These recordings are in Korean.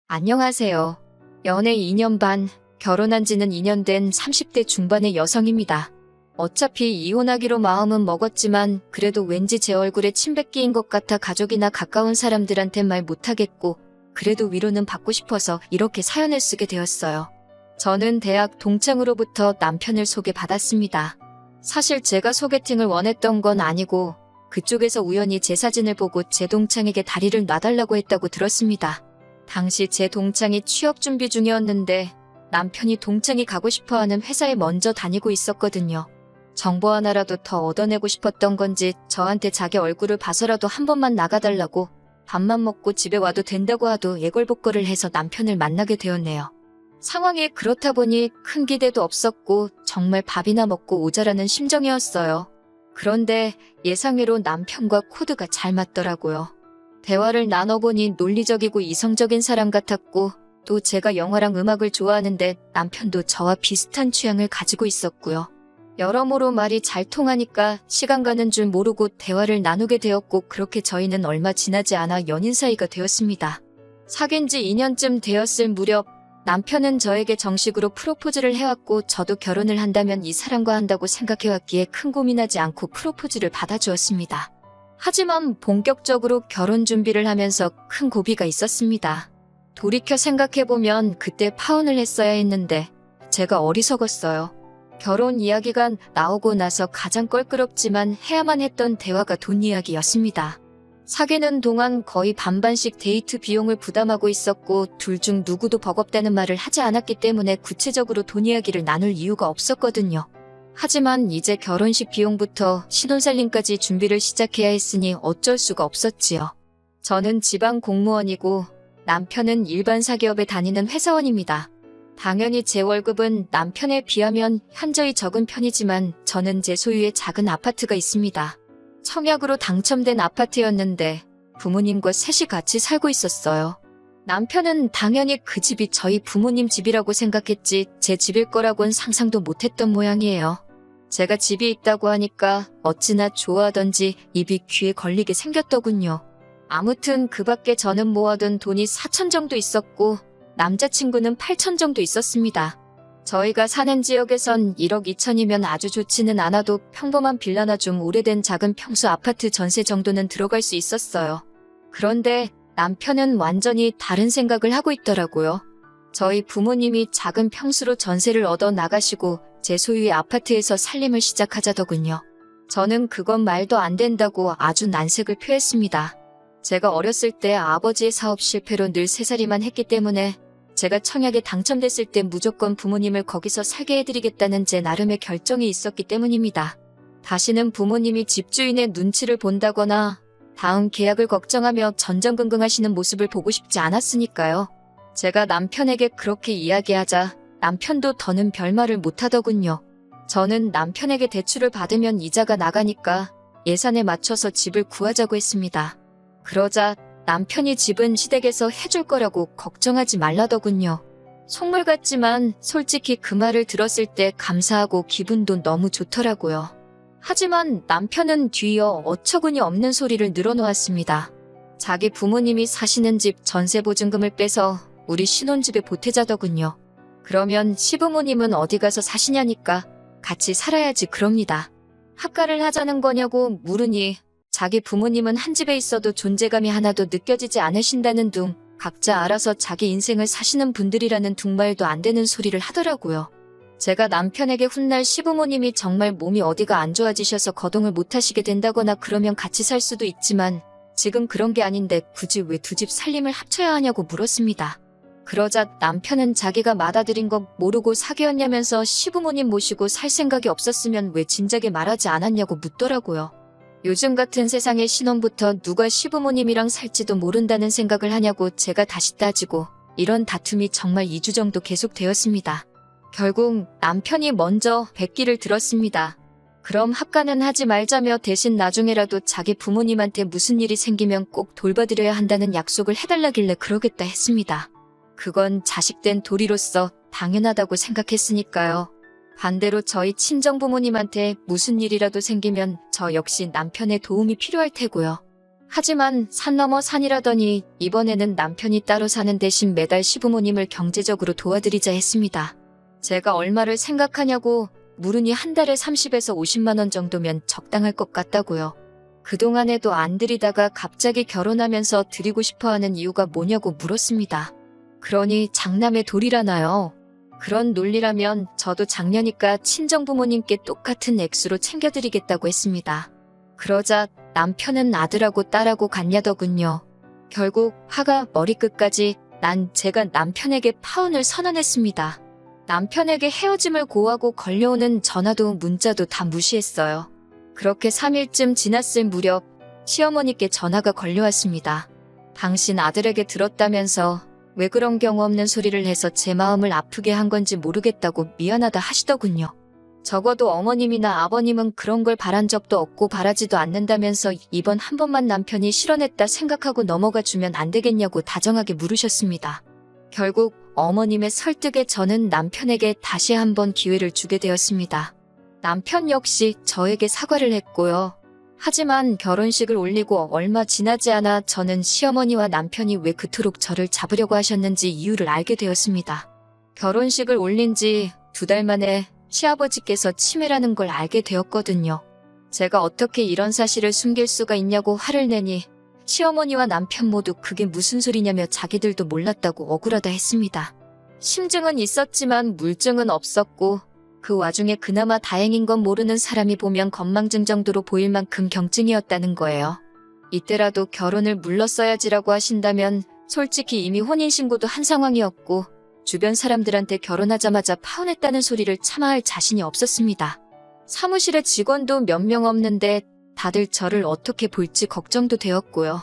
안녕하세요. 연애 2년 반, 결혼한 지는 2년 된 30대 중반의 여성입니다. 어차피 이혼하기로 마음은 먹었지만 그래도 왠지 제 얼굴에 침뱉기인 것 같아 가족이나 가까운 사람들한텐 말 못하겠고 그래도 위로는 받고 싶어서 이렇게 사연을 쓰게 되었어요. 저는 대학 동창으로부터 남편을 소개받았습니다. 사실 제가 소개팅을 원했던 건 아니고 그쪽에서 우연히 제 사진을 보고 제 동창에게 다리를 놔달라고 했다고 들었습니다. 당시 제 동창이 취업 준비 중이었는데 남편이 동창이 가고 싶어하는 회사에 먼저 다니고 있었거든요. 정보 하나라도 더 얻어내고 싶었던 건지 저한테 자기 얼굴을 봐서라도 한 번만 나가달라고 밥만 먹고 집에 와도 된다고 하도 애걸복걸을 해서 남편을 만나게 되었네요. 상황이 그렇다 보니 큰 기대도 없었고 정말 밥이나 먹고 오자라는 심정이었어요. 그런데 예상외로 남편과 코드가 잘 맞더라고요. 대화를 나눠보니 논리적이고 이성적인 사람 같았고 또 제가 영화랑 음악을 좋아하는데 남편도 저와 비슷한 취향을 가지고 있었고요. 여러모로 말이 잘 통하니까 시간 가는 줄 모르고 대화를 나누게 되었고 그렇게 저희는 얼마 지나지 않아 연인 사이가 되었습니다. 사귄 지 2년쯤 되었을 무렵 남편은 저에게 정식으로 프로포즈를 해왔고 저도 결혼을 한다면 이 사람과 한다고 생각해왔기에 큰 고민하지 않고 프로포즈를 받아주었습니다. 하지만 본격적으로 결혼 준비를 하면서 큰 고비가 있었습니다. 돌이켜 생각해보면 그때 파혼을 했어야 했는데 제가 어리석었어요. 결혼 이야기가 나오고 나서 가장 껄끄럽지만 해야만 했던 대화가 돈 이야기였습니다. 사귀는 동안 거의 반반씩 데이트 비용을 부담하고 있었고 둘 중 누구도 버겁다는 말을 하지 않았기 때문에 구체적으로 돈 이야기를 나눌 이유가 없었거든요. 하지만 이제 결혼식 비용부터 신혼살림까지 준비를 시작해야 했으니 어쩔 수가 없었지요. 저는 지방 공무원이고 남편은 일반 사기업에 다니는 회사원입니다. 당연히 제 월급은 남편에 비하면 현저히 적은 편이지만 저는 제 소유의 작은 아파트가 있습니다. 청약으로 당첨된 아파트였는데 부모님과 셋이 같이 살고 있었어요. 남편은 당연히 그 집이 저희 부모님 집이라고 생각했지 제 집일 거라고는 상상도 못했던 모양이에요. 제가 집이 있다고 하니까 어찌나 좋아하던지 입이 귀에 걸리게 생겼더군요. 아무튼 그 밖에 저는 모아둔 돈이 4천 정도 있었고 남자친구는 8천 정도 있었습니다. 저희가 사는 지역에선 1억 2천이면 아주 좋지는 않아도 평범한 빌라나 좀 오래된 작은 평수 아파트 전세 정도는 들어갈 수 있었어요. 그런데 남편은 완전히 다른 생각을 하고 있더라고요. 저희 부모님이 작은 평수로 전세를 얻어 나가시고 제 소유의 아파트에서 살림을 시작하자더군요. 저는 그건 말도 안 된다고 아주 난색을 표했습니다. 제가 어렸을 때 아버지의 사업 실패로 늘 새살이만 했기 때문에 제가 청약에 당첨됐을 때 무조건 부모님을 거기서 살게 해드리겠다는 제 나름의 결정이 있었기 때문입니다. 다시는 부모님이 집주인의 눈치를 본다거나 다음 계약을 걱정하며 전전긍긍하시는 모습을 보고 싶지 않았으니까요. 제가 남편에게 그렇게 이야기하자 남편도 더는 별말을 못하더군요. 저는 남편에게 대출을 받으면 이자가 나가니까 예산에 맞춰서 집을 구하자고 했습니다. 그러자 남편이 집은 시댁에서 해줄 거라고 걱정하지 말라더군요. 속물 같지만 솔직히 그 말을 들었을 때 감사하고 기분도 너무 좋더라고요. 하지만 남편은 뒤이어 어처구니 없는 소리를 늘어놓았습니다. 자기 부모님이 사시는 집 전세 보증금을 빼서 우리 신혼집에 보태자더군요. 그러면 시부모님은 어디 가서 사시냐니까 같이 살아야지 그럽니다. 합가를 하자는 거냐고 물으니 자기 부모님은 한 집에 있어도 존재감이 하나도 느껴지지 않으신다는 둥 각자 알아서 자기 인생을 사시는 분들이라는 둥말도 안 되는 소리를 하더라고요. 제가 남편에게 훗날 시부모님이 정말 몸이 어디가 안 좋아지셔서 거동을 못 하시게 된다거나 그러면 같이 살 수도 있지만 지금 그런 게 아닌데 굳이 왜 두 집 살림을 합쳐야 하냐고 물었습니다. 그러자 남편은 자기가 맏아들인 거 모르고 사귀었냐면서 시부모님 모시고 살 생각이 없었으면 왜 진작에 말하지 않았냐고 묻더라고요. 요즘 같은 세상에 신혼부터 누가 시부모님이랑 살지도 모른다는 생각을 하냐고 제가 다시 따지고 이런 다툼이 정말 2주 정도 계속되었습니다. 결국 남편이 먼저 백기를 들었습니다. 그럼 합가는 하지 말자며 대신 나중에라도 자기 부모님한테 무슨 일이 생기면 꼭 돌봐드려야 한다는 약속을 해달라길래 그러겠다 했습니다. 그건 자식된 도리로서 당연하다고 생각했으니까요. 반대로 저희 친정부모님한테 무슨 일이라도 생기면 저 역시 남편의 도움이 필요할 테고요. 하지만 산 넘어 산이라더니 이번에는 남편이 따로 사는 대신 매달 시부모님을 경제적으로 도와드리자 했습니다. 제가 얼마를 생각하냐고 물으니 한 달에 30에서 50만 원 정도면 적당할 것 같다고요. 그동안에도 안 드리다가 갑자기 결혼하면서 드리고 싶어하는 이유가 뭐냐고 물었습니다. 그러니 장남의 도리라나요? 그런 논리라면 저도 작년이니까 친정부모님께 똑같은 액수로 챙겨드리겠다고 했습니다. 그러자 남편은 아들하고 딸하고 같냐더군요. 결국 화가 머리끝까지 난 제가 남편에게 파혼을 선언했습니다. 남편에게 헤어짐을 고하고 걸려오는 전화도 문자도 다 무시했어요. 그렇게 3일쯤 지났을 무렵 시어머니께 전화가 걸려왔습니다. 당신 아들에게 들었다면서 왜 그런 경우 없는 소리를 해서 제 마음을 아프게 한 건지 모르겠다고 미안하다 하시더군요. 적어도 어머님이나 아버님은 그런 걸 바란 적도 없고 바라지도 않는다면서 이번 한 번만 남편이 실언했다 생각하고 넘어가 주면 안 되겠냐고 다정하게 물으셨습니다. 결국 어머님의 설득에 저는 남편에게 다시 한번 기회를 주게 되었습니다. 남편 역시 저에게 사과를 했고요. 하지만 결혼식을 올리고 얼마 지나지 않아 저는 시어머니와 남편이 왜 그토록 저를 잡으려고 하셨는지 이유를 알게 되었습니다. 결혼식을 올린 지 2달 만에 시아버지께서 치매라는 걸 알게 되었거든요. 제가 어떻게 이런 사실을 숨길 수가 있냐고 화를 내니 시어머니와 남편 모두 그게 무슨 소리냐며 자기들도 몰랐다고 억울하다 했습니다. 심증은 있었지만 물증은 없었고 그 와중에 그나마 다행인 건 모르는 사람이 보면 건망증 정도로 보일 만큼 경증이었다는 거예요. 이때라도 결혼을 물렀어야지라고 하신다면 솔직히 이미 혼인신고도 한 상황이었고 주변 사람들한테 결혼하자마자 파혼했다는 소리를 참아 할 자신이 없었습니다. 사무실에 직원도 몇 명 없는데 다들 저를 어떻게 볼지 걱정도 되었고요.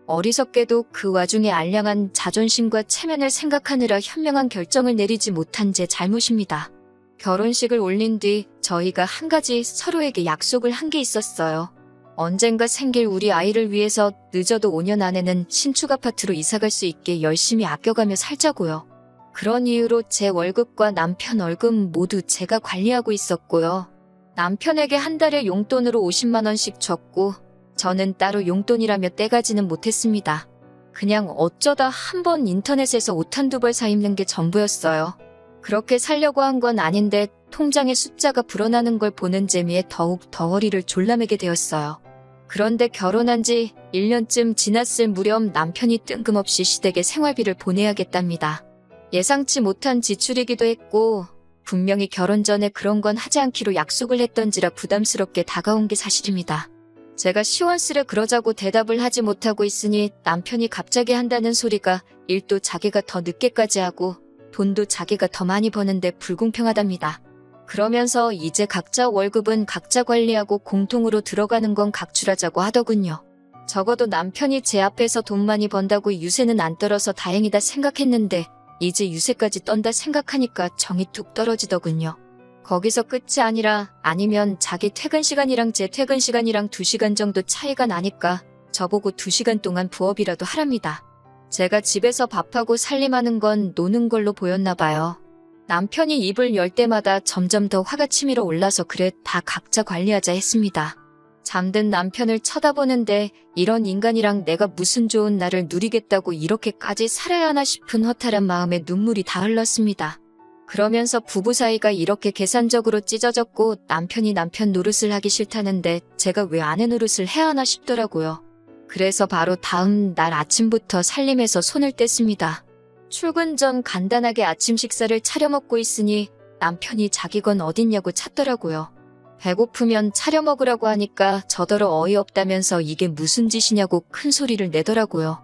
어리석게도 그 와중에 알량한 자존심과 체면을 생각하느라 현명한 결정을 내리지 못한 제 잘못입니다. 결혼식을 올린 뒤 저희가 한 가지 서로에게 약속을 한 게 있었어요. 언젠가 생길 우리 아이를 위해서 늦어도 5년 안에는 신축 아파트로 이사갈 수 있게 열심히 아껴가며 살자고요. 그런 이유로 제 월급과 남편 월급 모두 제가 관리하고 있었고요. 남편에게 한 달에 용돈으로 50만 원씩 줬고 저는 따로 용돈이라며 떼가지는 못했습니다. 그냥 어쩌다 한번 인터넷에서 옷 한두 벌 사 입는 게 전부였어요. 그렇게 살려고 한 건 아닌데 통장에 숫자가 불어나는 걸 보는 재미에 더욱 더 허리를 졸라매게 되었어요. 그런데 결혼한 지 1년쯤 지났을 무렵 남편이 뜬금없이 시댁에 생활비를 보내야겠답니다. 예상치 못한 지출이기도 했고 분명히 결혼 전에 그런 건 하지 않기로 약속을 했던지라 부담스럽게 다가온 게 사실입니다. 제가 시원스레 그러자고 대답을 하지 못하고 있으니 남편이 갑자기 한다는 소리가 일도 자기가 더 늦게까지 하고 돈도 자기가 더 많이 버는데 불공평하답니다. 그러면서 이제 각자 월급은 각자 관리하고 공통으로 들어가는 건 각출하자고 하더군요. 적어도 남편이 제 앞에서 돈 많이 번다고 유세는 안 떨어서 다행이다 생각했는데 이제 유세까지 떤다 생각하니까 정이 툭 떨어지더군요. 거기서 끝이 아니라 아니면 자기 퇴근 시간이랑 제 퇴근 시간이랑 2시간 정도 차이가 나니까 저보고 2시간 동안 부업이라도 하랍니다. 제가 집에서 밥하고 살림하는 건 노는 걸로 보였나 봐요. 남편이 입을 열 때마다 점점 더 화가 치밀어 올라서 그래 다 각자 관리하자 했습니다. 잠든 남편을 쳐다보는데 이런 인간이랑 내가 무슨 좋은 날을 누리겠다고 이렇게까지 살아야 하나 싶은 허탈한 마음에 눈물이 다 흘렀습니다. 그러면서 부부 사이가 이렇게 계산적으로 찢어졌고 남편이 남편 노릇을 하기 싫다는데 제가 왜 아내 노릇을 해야 하나 싶더라고요. 그래서 바로 다음 날 아침부터 살림에서 손을 뗐습니다. 출근 전 간단하게 아침 식사를 차려 먹고 있으니 남편이 자기 건 어딨냐고 찾더라고요. 배고프면 차려 먹으라고 하니까 저더러 어이없다면서 이게 무슨 짓이냐고 큰 소리를 내더라고요.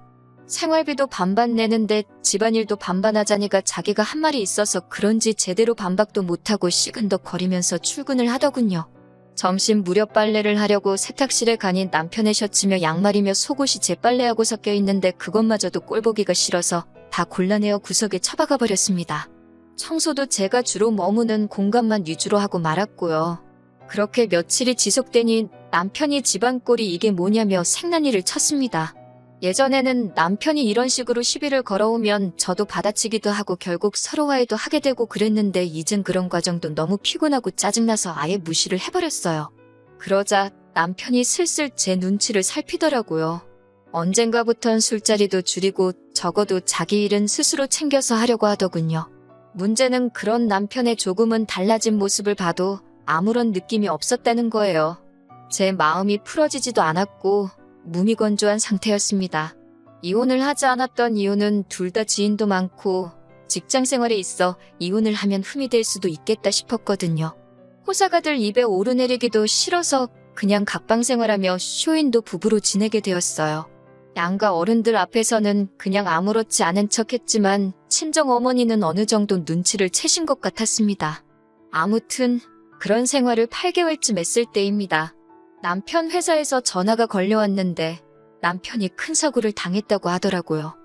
생활비도 반반 내는데 집안일도 반반 하자니까 자기가 한 말이 있어서 그런지 제대로 반박도 못하고 시근덕거리면서 출근을 하더군요. 점심 무렵 빨래를 하려고 세탁실에 가니 남편의 셔츠며 양말이며 속옷이 제 빨래하고 섞여 있는데 그것마저도 꼴보기가 싫어서 다 골라내어 구석에 처박아 버렸습니다. 청소도 제가 주로 머무는 공간만 위주로 하고 말았고요. 그렇게 며칠이 지속되니 남편이 집안 꼴이 이게 뭐냐며 생난리를 쳤습니다. 예전에는 남편이 이런 식으로 시비를 걸어오면 저도 받아치기도 하고 결국 서로 화해도 하게 되고 그랬는데 이젠 그런 과정도 너무 피곤하고 짜증나서 아예 무시를 해버렸어요. 그러자 남편이 슬슬 제 눈치를 살피더라고요. 언젠가부턴 술자리도 줄이고 적어도 자기 일은 스스로 챙겨서 하려고 하더군요. 문제는 그런 남편의 조금은 달라진 모습을 봐도 아무런 느낌이 없었다는 거예요. 제 마음이 풀어지지도 않았고 무미건조한 상태였습니다. 이혼을 하지 않았던 이유는 둘 다 지인도 많고 직장 생활에 있어 이혼을 하면 흠이 될 수도 있겠다 싶었거든요. 호사가들 입에 오르내리기도 싫어서 그냥 각방 생활하며 쇼윈도 부부로 지내게 되었어요. 양가 어른들 앞에서는 그냥 아무렇지 않은 척했지만 친정 어머니는 어느 정도 눈치를 채신 것 같았습니다. 아무튼 그런 생활을 8개월쯤 했을 때입니다. 남편 회사에서 전화가 걸려왔는데 남편이 큰 사고를 당했다고 하더라고요.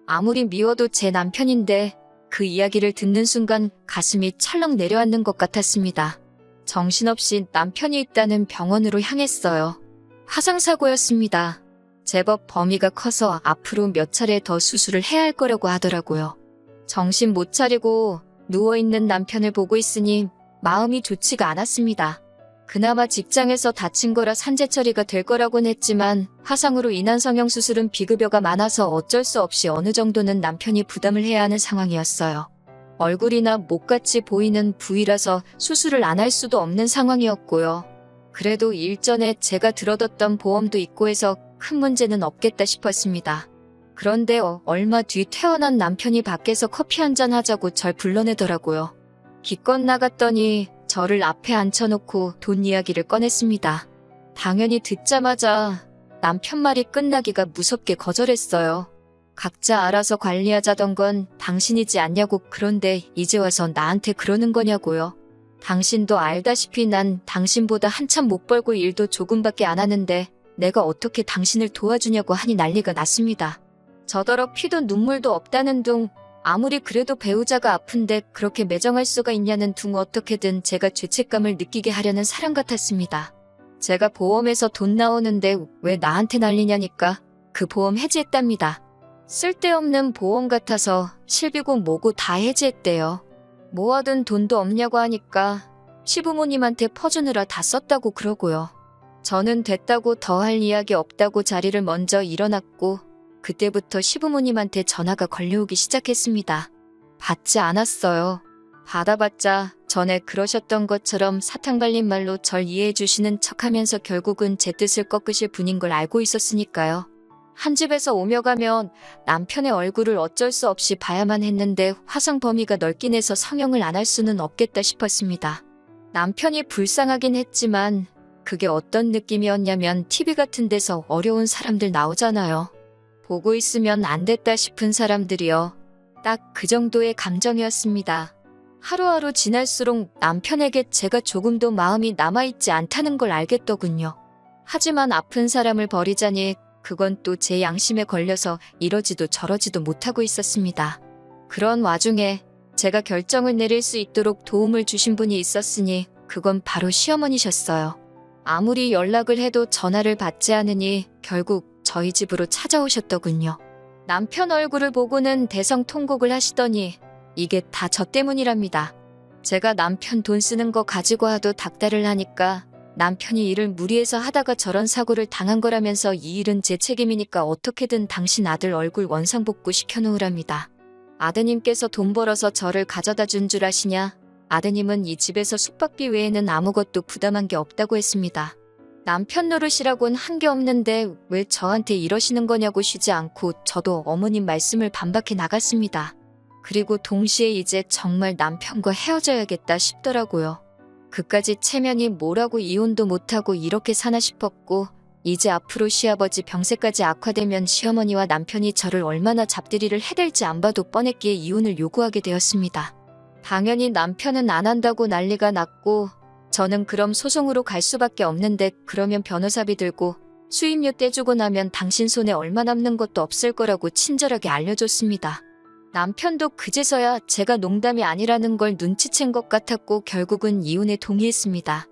아무리 미워도 제 남편인데 그 이야기를 듣는 순간 가슴이 철렁 내려앉는 것 같았습니다. 정신없이 남편이 있다는 병원으로 향했어요. 화상사고였습니다. 제법 범위가 커서 앞으로 몇 차례 더 수술을 해야 할 거라고 하더라고요. 정신 못 차리고 누워있는 남편을 보고 있으니 마음이 좋지가 않았습니다. 그나마 직장에서 다친 거라 산재 처리가 될 거라고는 했지만 화상으로 인한 성형수술은 비급여가 많아서 어쩔 수 없이 어느 정도는 남편이 부담을 해야 하는 상황이었어요. 얼굴이나 목같이 보이는 부위라서 수술을 안 할 수도 없는 상황이었고요. 그래도 일전에 제가 들어뒀던 보험도 있고 해서 큰 문제는 없겠다 싶었습니다. 그런데 얼마 뒤 퇴원한 남편이 밖에서 커피 한잔 하자고 절 불러내더라고요. 기껏 나갔더니 저를 앞에 앉혀놓고 돈 이야기를 꺼냈습니다. 당연히 듣자마자 남편 말이 끝나기가 무섭게 거절했어요. 각자 알아서 관리하자던 건 당신이지 않냐고. 그런데 이제 와서 나한테 그러는 거냐고요. 당신도 알다시피 난 당신보다 한참 못 벌고 일도 조금밖에 안 하는데 내가 어떻게 당신을 도와주냐고 하니 난리가 났습니다. 저더러 피도 눈물도 없다는 둥, 아무리 그래도 배우자가 아픈데 그렇게 매정할 수가 있냐는 둥, 어떻게든 제가 죄책감을 느끼게 하려는 사람 같았습니다. 제가 보험에서 돈 나오는데 왜 나한테 난리냐니까 그 보험 해지했답니다. 쓸데없는 보험 같아서 실비고 뭐고 다 해지했대요. 모아둔 돈도 없냐고 하니까 시부모님한테 퍼주느라 다 썼다고 그러고요. 저는 됐다고 더 할 이야기 없다고 자리를 먼저 일어났고 그때부터 시부모님한테 전화가 걸려오기 시작했습니다. 받지 않았어요. 받아봤자 전에 그러셨던 것처럼 사탕 발린 말로 절 이해해 주시는 척하면서 결국은 제 뜻을 꺾으실 분인 걸 알고 있었으니까요. 한 집에서 오며 가면 남편의 얼굴을 어쩔 수 없이 봐야만 했는데 화상 범위가 넓긴 해서 성형을 안 할 수는 없겠다 싶었습니다. 남편이 불쌍하긴 했지만 그게 어떤 느낌이었냐면 TV 같은 데서 어려운 사람들 나오잖아요. 보고 있으면 안 됐다 싶은 사람들이요. 딱 그 정도의 감정이었습니다. 하루하루 지날수록 남편에게 제가 조금도 마음이 남아있지 않다는 걸 알겠더군요. 하지만 아픈 사람을 버리자니 그건 또 제 양심에 걸려서 이러지도 저러지도 못하고 있었습니다. 그런 와중에 제가 결정을 내릴 수 있도록 도움을 주신 분이 있었으니 그건 바로 시어머니셨어요. 아무리 연락을 해도 전화를 받지 않으니 결국 저희 집으로 찾아오셨더군요. 남편 얼굴을 보고는 대성통곡을 하시더니 이게 다 저 때문이랍니다. 제가 남편 돈 쓰는 거 가지고 하도 닥달을 하니까 남편이 일을 무리해서 하다가 저런 사고를 당한 거라면서 이 일은 제 책임이니까 어떻게든 당신 아들 얼굴 원상복구 시켜놓으랍니다. 아드님께서 돈 벌어서 저를 가져다 준 줄 아시냐? 아드님은 이 집에서 숙박비 외에는 아무것도 부담한 게 없다고 했습니다. 남편 노릇이라곤 한 게 없는데 왜 저한테 이러시는 거냐고 쉬지 않고 저도 어머님 말씀을 반박해 나갔습니다. 그리고 동시에 이제 정말 남편과 헤어져야겠다 싶더라고요. 그까지 체면이 뭐라고 이혼도 못하고 이렇게 사나 싶었고 이제 앞으로 시아버지 병세까지 악화되면 시어머니와 남편이 저를 얼마나 잡들이를 해댈지 안 봐도 뻔했기에 이혼을 요구하게 되었습니다. 당연히 남편은 안 한다고 난리가 났고 저는 그럼 소송으로 갈 수밖에 없는데 그러면 변호사비 들고 수임료 떼주고 나면 당신 손에 얼마 남는 것도 없을 거라고 친절하게 알려줬습니다. 남편도 그제서야 제가 농담이 아니라는 걸 눈치챈 것 같았고 결국은 이혼에 동의했습니다.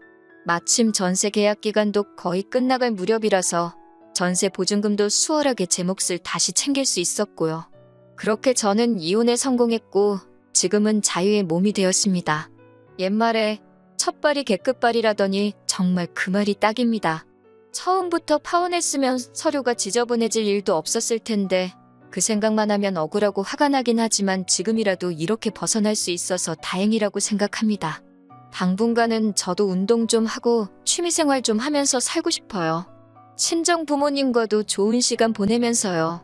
마침 전세 계약 기간도 거의 끝나갈 무렵이라서 전세 보증금도 수월하게 제 몫을 다시 챙길 수 있었고요. 그렇게 저는 이혼에 성공했고 지금은 자유의 몸이 되었습니다. 옛말에 첫발이 개끝발이라더니 정말 그 말이 딱입니다. 처음부터 파혼했으면 서류가 지저분해질 일도 없었을 텐데 그 생각만 하면 억울하고 화가 나긴 하지만 지금이라도 이렇게 벗어날 수 있어서 다행이라고 생각합니다. 당분간은 저도 운동 좀 하고 취미생활 좀 하면서 살고 싶어요. 친정 부모님과도 좋은 시간 보내면서요.